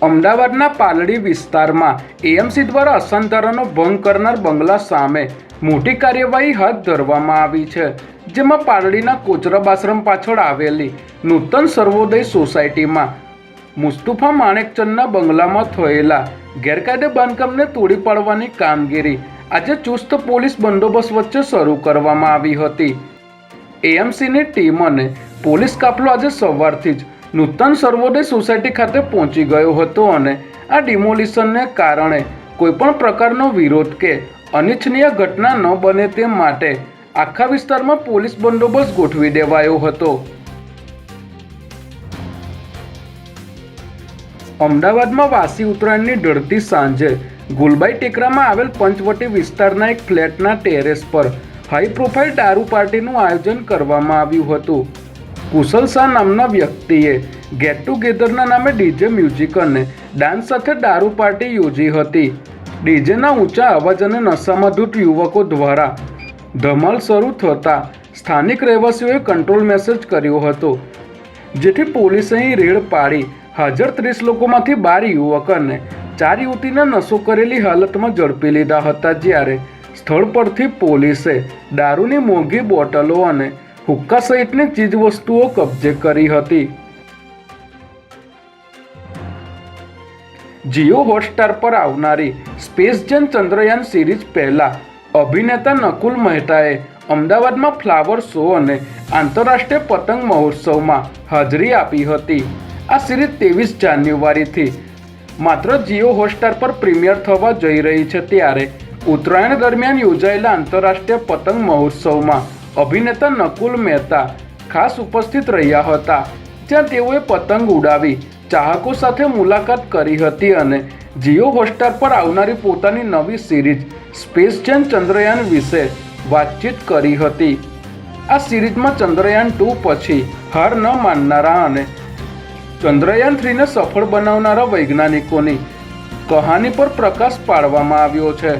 અમદાવાદના પાલડી વિસ્તારમાં એએમસી દ્વારા અશાંતતાનો ભંગ કરનાર બંગલા સામે મોટી કાર્યવાહી હાથ ધરવામાં આવી છે, જેમાં પાલડીના કોચરબ આશ્રમ પાછળ આવેલી નૂતન સર્વોદય સોસાયટીમાં મુસ્તુફા માણેકચંદના બંગલામાં થયેલા ગેરકાયદે બાંધકામને તોડી પાડવાની કામગીરી આજે ચુસ્ત પોલીસ બંદોબસ્ત વચ્ચે શરૂ કરવામાં આવી હતી। એએમસીની ટીમ અને પોલીસ કાફલો આજે સવારથી જ નૂતન સર્વોદય સોસાયટી ખાતે પહોંચી ગયો હતો અને આ ડિમોલિશનને કારણે કોઈપણ પ્રકારનો વિરોધ કે અનિચ્છનીય ઘટના ન બને તે માટે આખા વિસ્તારમાં પોલીસ બંદોબસ્ત ગોઠવી દેવાયો હતો। અમદાવાદમાં વાસી ઉત્તરાયણની ઢળતી સાંજે ગુલબાઈ ટેકરામાં આવેલ પંચવટી વિસ્તારના એક ફ્લેટના ટેરેસ પર હાઈ પ્રોફાઇલ દારૂ પાર્ટીનું આયોજન કરવામાં આવ્યું હતું। કુશલ શાહ નામના વ્યક્તિએ ગેટ ટુગેધરના નામે ડીજે મ્યુઝિક અને ડાન્સ સાથે દારૂ પાર્ટી યોજી હતી। ડીજેના ઊંચા અવાજ અને નશામાં ધૂત યુવકો દ્વારા ધમાલ શરૂ થતાં સ્થાનિક રહેવાસીઓએ કંટ્રોલ મેસેજ કર્યો હતો, જેથી પોલીસે અહીં રેડ પાડી હાજર 30 લોકોમાંથી 12 યુવક અને 4 યુવતીને નશો કરેલી હાલતમાં ઝડપી લીધા હતા, જ્યારે સ્થળ પરથી પોલીસે દારૂની મોંઘી બોટલો અને હુક્કા સહિતની ચીજવસ્તુઓ કબજે કરી હતી। જીઓ હોટસ્ટાર પર આવનારી સ્પેસ જેન ચંદ્રયાન સિરીઝ પહેલા અભિનેતા નકુલ મહેતાએ અમદાવાદમાં ફ્લાવર શો અને આંતરરાષ્ટ્રીય પતંગ મહોત્સવમાં હાજરી આપી હતી। આ સિરીઝ 23 જાન્યુઆરીથી માત્ર જીઓ હોટસ્ટાર પર પ્રીમિયર થવા જઈ રહી છે, ત્યારે ઉત્તરાયણ દરમિયાન યોજાયેલા આંતરરાષ્ટ્રીય પતંગ મહોત્સવમાં અભિનેતા નકુલ મહેતા ખાસ ઉપસ્થિત રહ્યા હતા, જ્યાં તેઓએ પતંગ ઉડાવી ચાહકો સાથે મુલાકાત કરી હતી અને જીઓ હોટસ્ટાર પર આવનારી પોતાની નવી સિરીઝ સ્પેસ જેન ચંદ્રયાન વિશે વાતચીત કરી હતી। આ સિરીઝમાં ચંદ્રયાન 2 પછી હાર ન માનનારા અને ચંદ્રયાન 3ને સફળ બનાવનારા વૈજ્ઞાનિકોની કહાની પર પ્રકાશ પાડવામાં આવ્યો છે।